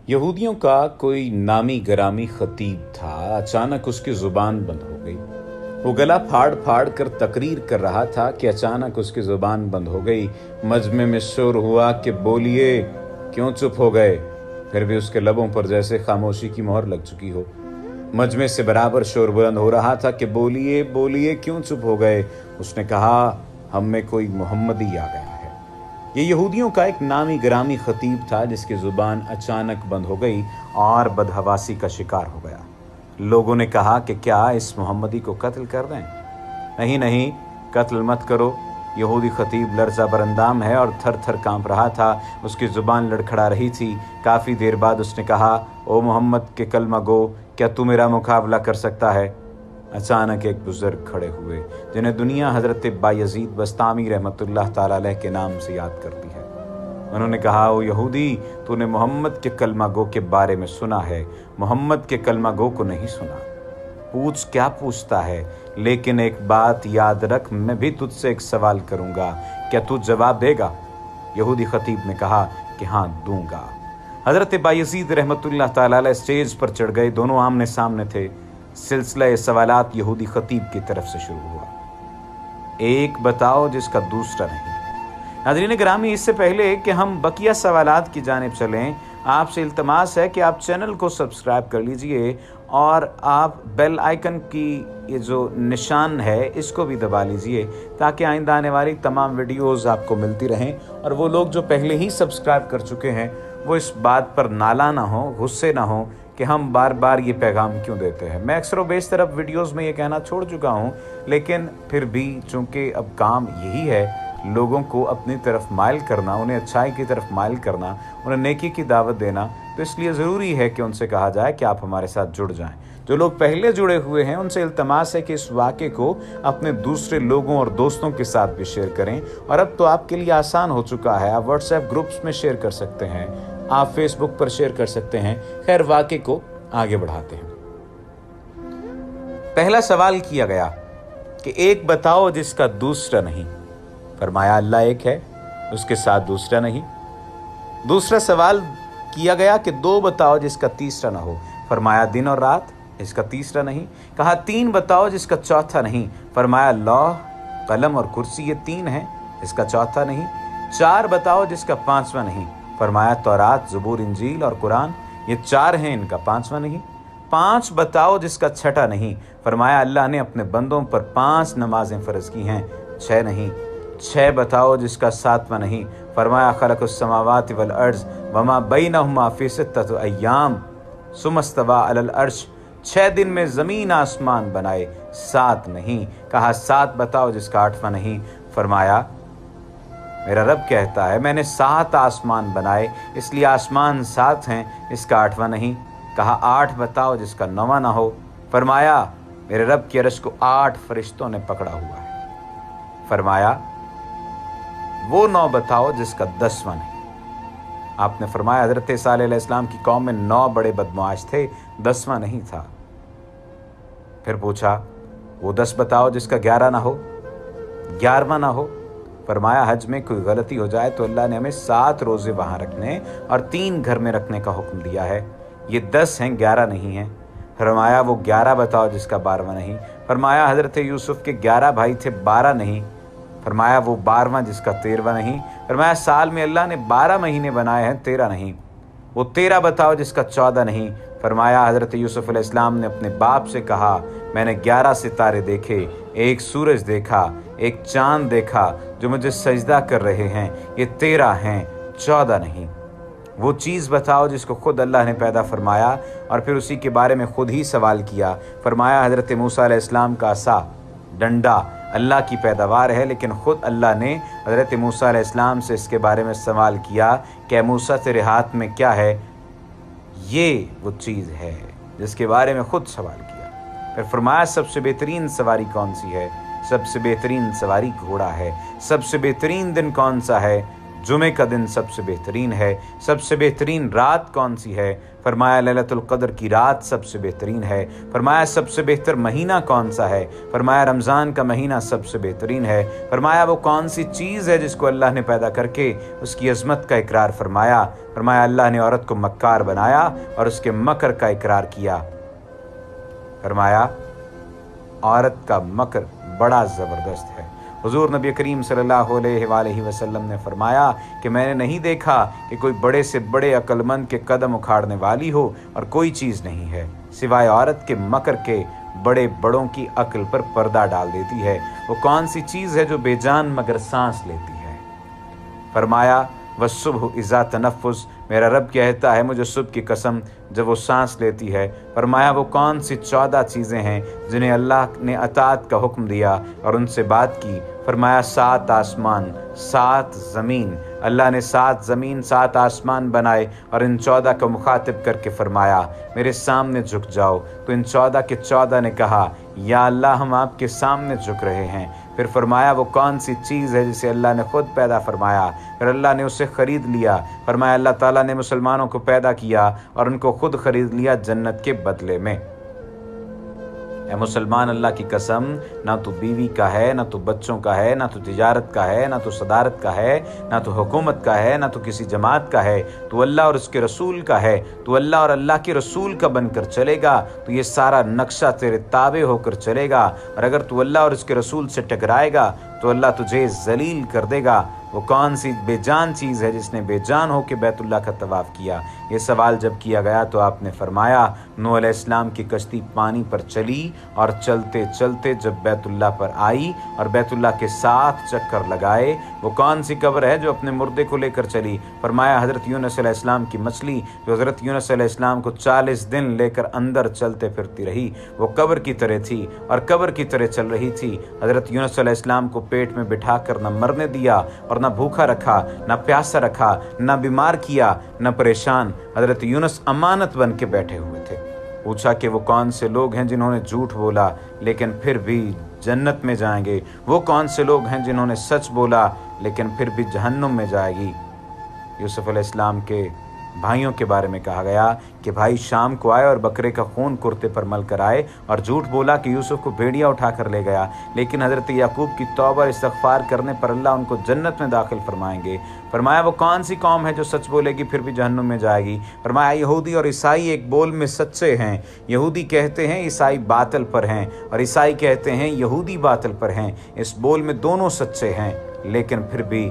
यहूदियों का कोई नामी गरामी खतीब था। अचानक उसकी जुबान बंद हो गई। वो गला फाड़ फाड़ कर तकरीर कर रहा था कि अचानक उसकी जुबान बंद हो गई। मजमे में शोर हुआ कि बोलिए, क्यों चुप हो गए? फिर भी उसके लबों पर जैसे खामोशी की मोहर लग चुकी हो। मजमे से बराबर शोर बुलंद हो रहा था कि बोलिए बोलिए, क्यों चुप हो गए? उसने कहा, हम में कोई मोहम्मदी आ गया है। ये यहूदियों का एक नामी ग्रामी खतीब था जिसकी जुबान अचानक बंद हो गई और बदहवासी का शिकार हो गया। लोगों ने कहा कि क्या इस मोहम्मदी को कत्ल कर दें? नहीं नहीं, कत्ल मत करो। यहूदी खतीब लर्जा बरंदाम है और थर थर कांप रहा था। उसकी जुबान लड़खड़ा रही थी। काफ़ी देर बाद उसने कहा, ओ मोहम्मद के कलमा गो, क्या तू मेरा मुकाबला कर सकता है? अचानक एक बुजुर्ग खड़े हुए जिन्हें दुनिया हज़रत बायज़ीद बस्तामी रहमतुल्लाह ताला अलैह के नाम से याद करती है। उन्होंने कहा, ओ यहूदी, तूने मोहम्मद के कलमा गो के बारे में सुना है, मोहम्मद के कलमा गो को नहीं सुना। पूछ क्या पूछता है, लेकिन एक बात याद रख, मैं भी तुझसे एक सवाल करूंगा, क्या तू जवाब देगा? यहूदी खतीब ने कहा कि हाँ दूंगा। हज़रत बायज़ीद रहमतुल्लाह ताला अलैह स्टेज पर चढ़ गए। दोनों आमने सामने थे। सिलसिला सवालात यहूदी खतीब की तरफ से शुरू हुआ। एक बताओ जिसका दूसरा नहीं। नाज़रीन गिरामी, इससे पहले कि हम बकिया सवालात की जानिब चलें, आपसे इल्तमास है कि आप चैनल को सब्सक्राइब कर लीजिए और आप बेल आइकन की ये जो निशान है इसको भी दबा लीजिए ताकि आइंदा आने वाली तमाम वीडियोस आपको मिलती रहें। और वो लोग जो पहले ही सब्सक्राइब कर चुके हैं वो इस बात पर नाला ना हो, गुस्से ना हो कि हम बार बार ये पैगाम क्यों देते हैं। मैं अक्सर बेशतर अब वीडियोस में ये कहना छोड़ चुका हूँ, लेकिन फिर भी चूँकि अब काम यही है लोगों को अपनी तरफ माइल करना, उन्हें अच्छाई की तरफ माइल करना, उन्हें नेकी की दावत देना, तो इसलिए ज़रूरी है कि उनसे कहा जाए कि आप हमारे साथ जुड़ जाएं। जो लोग पहले जुड़े हुए हैं उनसे इल्तमास है कि इस वाक़े को अपने दूसरे लोगों और दोस्तों के साथ भी शेयर करें। और अब तो आपके लिए आसान हो चुका है, आप व्हाट्सएप ग्रुप्स में शेयर कर सकते हैं, आप फेसबुक पर शेयर कर सकते हैं। खैर, वाक़े को आगे बढ़ाते हैं। पहला सवाल किया गया कि एक बताओ जिसका दूसरा नहीं। फरमाया, अल्लाह एक है, उसके साथ दूसरा नहीं। दूसरा सवाल किया गया कि दो बताओ जिसका तीसरा ना हो। फरमाया, दिन और रात, इसका तीसरा नहीं। कहा, तीन बताओ जिसका चौथा नहीं। फरमाया, लौह, कलम और कुर्सी, ये तीन हैं, इसका चौथा नहीं। चार बताओ जिसका पांचवा नहीं। फरमाया, तौरात, ज़बूर, इंजील और कुरान, ये चार हैं, इनका पांचवा नहीं। पांच बताओ जिसका छठा नहीं। फरमाया, अल्लाह ने अपने बंदों पर 5 नमाजें फ़र्ज की हैं, 6 नहीं। 6 बताओ जिसका सातवां नहीं। फरमाया, खलक़ुस समावाति वल अर्ज़ वमा बैनहुमा फ़ी सित्तति अय्याम सुम्मा इस्तवा अलल अर्श। 6 दिन में ज़मीन आसमान बनाए, 7 नहीं। कहा, 7 बताओ जिसका आठवां नहीं। फरमाया, मेरा रब कहता है, मैंने 7 आसमान बनाए, इसलिए आसमान 7 हैं, इसका आठवां नहीं। कहा, 8 बताओ जिसका नौवां ना हो। फरमाया, मेरे रब की अर्श को 8 फरिश्तों ने पकड़ा हुआ है। फरमाया, वो 9 बताओ जिसका 10वां नहीं। आपने फरमाया, हज़रत ईसा अलैहिस्सलाम की कौम में 9 बड़े बदमाश थे, 10वां नहीं था। फिर पूछा, वो 10 बताओ जिसका 11 ना हो, 11वां ना हो। फरमाया, हज में कोई गलती हो जाए तो अल्लाह ने हमें 7 रोज़े वहाँ रखने और 3 घर में रखने का हुक्म दिया है। ये 10 हैं, 11 नहीं हैं। फरमाया, वो 11 बताओ जिसका 12वां नहीं। फरमाया, हज़रत यूसुफ के 11 भाई थे, 12 नहीं। फरमाया, वो 12वां जिसका 13वां नहीं। फरमाया, साल में अल्लाह ने 12 महीने बनाए हैं, 13 नहीं। वो 13 बताओ जिसका 14 नहीं। फरमाया, हज़रत यूसुफ अलैहिस्सलाम ने अपने बाप से कहा, मैंने 11 सितारे देखे, एक सूरज देखा, एक चाँद देखा जो मुझे सजदा कर रहे हैं, ये 13 हैं, 14 नहीं। वो चीज़ बताओ जिसको खुद अल्लाह ने पैदा फरमाया और फिर उसी के बारे में खुद ही सवाल किया। फरमाया, हज़रत मूसा अलैहिस्सलाम का असा, डंडा अल्लाह की पैदावार है, लेकिन ख़ुद अल्लाह ने हज़रत मूसा अलैहिस्सलाम से इसके बारे में सवाल किया कि मूसा तेरे हाथ में क्या है? ये वो चीज़ है जिसके बारे में ख़ुद सवाल किया। फिर फरमाया, सबसे बेहतरीन सवारी कौन सी है? सबसे बेहतरीन सवारी घोड़ा है। सबसे बेहतरीन दिन कौन सा है? जुमे का दिन सबसे बेहतरीन है। सबसे बेहतरीन रात कौन सी है? फरमाया लैलतुल क़द्र की रात सबसे बेहतरीन है। फरमाया सबसे बेहतर महीना कौन सा है? फरमाया रमज़ान का महीना सबसे बेहतरीन है। फरमाया वो कौन सी चीज़ है जिसको अल्लाह ने पैदा करके उसकी अज़मत का इकरार फरमाया? फरमाया अल्लाह ने औरत को मक्कार बनाया और उसके मकर का इकरार किया। फरमाया औरत का मकर बड़ा ज़बरदस्त है। हुजूर नबी करीम सल्लल्लाहु अलैहि वसल्लम ने फरमाया कि मैंने नहीं देखा कि कोई बड़े से बड़े अक्लमंद के कदम उखाड़ने वाली हो और कोई चीज़ नहीं है सिवाय औरत के मकर के बड़े बड़ों की अक्ल पर पर्दा डाल देती है। वो कौन सी चीज़ है जो बेजान मगर सांस लेती है? फरमाया वस्सुबह इज़ा तनफ़ुस, मेरा रब कहता है मुझे सुबह की कसम जब वो सांस लेती है। फरमाया वो कौन सी 14 चीज़ें हैं जिन्हें अल्लाह ने अताअत का हुक्म दिया और उनसे बात की? फरमाया 7 आसमान 7 ज़मीन। अल्लाह ने 7 ज़मीन 7 आसमान बनाए और इन 14 को मुखातिब करके फरमाया मेरे सामने झुक जाओ। तो इन 14 के 14 ने कहा या अल्लाह हम आपके सामने झुक रहे हैं। फिर फरमाया वो कौन सी चीज़ है जिसे अल्लाह ने खुद पैदा फरमाया? फिर अल्लाह ने उसे ख़रीद लिया। फरमाया अल्लाह ताला ने मुसलमानों को पैदा किया और उनको खुद ख़रीद लिया जन्नत के बदले में। ए मुसलमान, अल्लाह की कसम, ना तो बीवी का है, ना तो बच्चों का है, ना तो तिजारत का है, ना तो सदारत का है, ना तो हुकूमत का है, ना तो किसी जमात का है। तो अल्लाह और उसके रसूल का है। तो अल्लाह और अल्लाह के रसूल का बनकर चलेगा तो ये सारा नक्शा तेरे ताबे होकर चलेगा, और अगर तू अल्लाह और उसके रसूल से टकराएगा तो अल्लाह तुझे जलील कर देगा। वो कौन सी बेजान चीज़ है जिसने बेजान हो के बैतुल्लाह का तवाफ़ किया? ये सवाल जब किया गया तो आपने फरमाया नूह अलैहिस्सलाम की कश्ती पानी पर चली और चलते चलते जब बैतुल्लाह पर आई और बैतुल्लाह के 7 चक्कर लगाए, वो कौन सी कब्र है जो अपने मुर्दे को लेकर चली? फरमाया हज़रत यूनुस अलैहिस्सलाम की मछली जो हज़रत यूनुस अलैहिस्सलाम को 40 दिन लेकर अंदर चलते फिरती रही, वो कब्र की तरह थी और कब्र की तरह चल रही थी। हज़रत यूनुस अलैहिस्सलाम को पेट में बिठा कर न मरने दिया और न भूखा रखा, न प्यासा रखा, न बीमार किया, न परेशान। हज़रत यूनुस अमानत बन के बैठे हुए थे। पूछा कि वो कौन से लोग हैं जिन्होंने झूठ बोला लेकिन फिर भी जन्नत में जाएंगे? वो कौन से लोग हैं जिन्होंने सच बोला लेकिन फिर भी जहन्नुम में जाएगी? यूसुफ अलैहिस्सलाम के भाइयों के बारे में कहा गया कि भाई शाम को आए और बकरे का खून कुर्ते पर मल कर आए और झूठ बोला कि यूसुफ को भेड़िया उठा कर ले गया, लेकिन हज़रत याकूब की तौबा और इस्तग़फ़ार करने पर अल्लाह उनको जन्नत में दाखिल फरमाएंगे। फरमाया वो कौन सी कौम है जो सच बोलेगी फिर भी जहन्नुम में जाएगी? फरमाया यहूदी और ईसाई एक बोल में सच्चे हैं। यहूदी कहते हैं ईसाई बातिल पर हैं और ईसाई कहते हैं यहूदी बातिल पर हैं। इस बोल में दोनों सच्चे हैं लेकिन फिर भी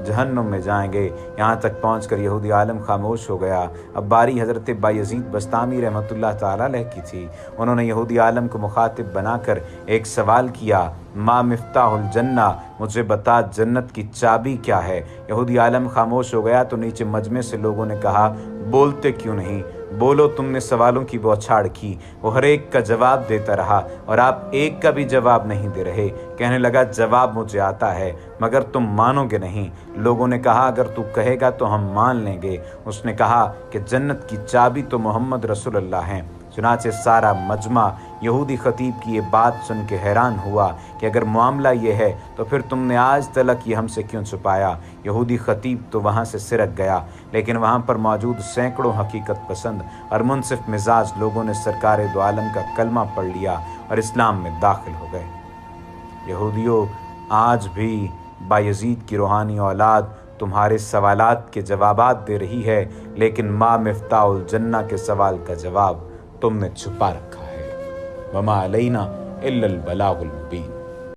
जहन्नुम में जाएंगे। यहाँ तक पहुँचकर यहूदी आलम खामोश हो गया। अब बारी हज़रत बायज़ीद बस्तामी रहमतुल्लाह ताला अलैह की थी। उन्होंने यहूदी आलम को मुखातिब बनाकर एक सवाल किया, माँ मिफ्ताहुल जन्ना, मुझे बता जन्नत की चाबी क्या है? यहूदी आलम खामोश हो गया तो नीचे मजमे से लोगों ने कहा, बोलते क्यों नहीं? बोलो, तुमने सवालों की बौछार की। वो हर एक का जवाब देता रहा और आप एक का भी जवाब नहीं दे रहे। कहने लगा, जवाब मुझे आता है मगर तुम मानोगे नहीं। लोगों ने कहा, अगर तू कहेगा तो हम मान लेंगे। उसने कहा कि जन्नत की चाबी तो मोहम्मद रसूलुल्लाह हैं। चुनाचे सारा मजमा यहूदी खतीब की ये बात सुन के हैरान हुआ कि अगर मामला ये है तो फिर तुमने आज तलक ये हमसे क्यों छुपाया? यहूदी खतीब तो वहाँ से सिरक गया, लेकिन वहाँ पर मौजूद सैकड़ों हकीकत पसंद और मुनसिफ मिजाज लोगों ने सरकार दो आलम का कलमा पढ़ लिया और इस्लाम में दाखिल हो गए। यहूदियों, आज भी बायज़ीद की रूहानी औलाद तुम्हारे सवालात के जवाबात दे रही है, लेकिन माँ मिफ्ताहुल जन्ना के सवाल का जवाब तुमने छुपा रखा है। वमा अलैना इल्लल बलागुल मुबीन।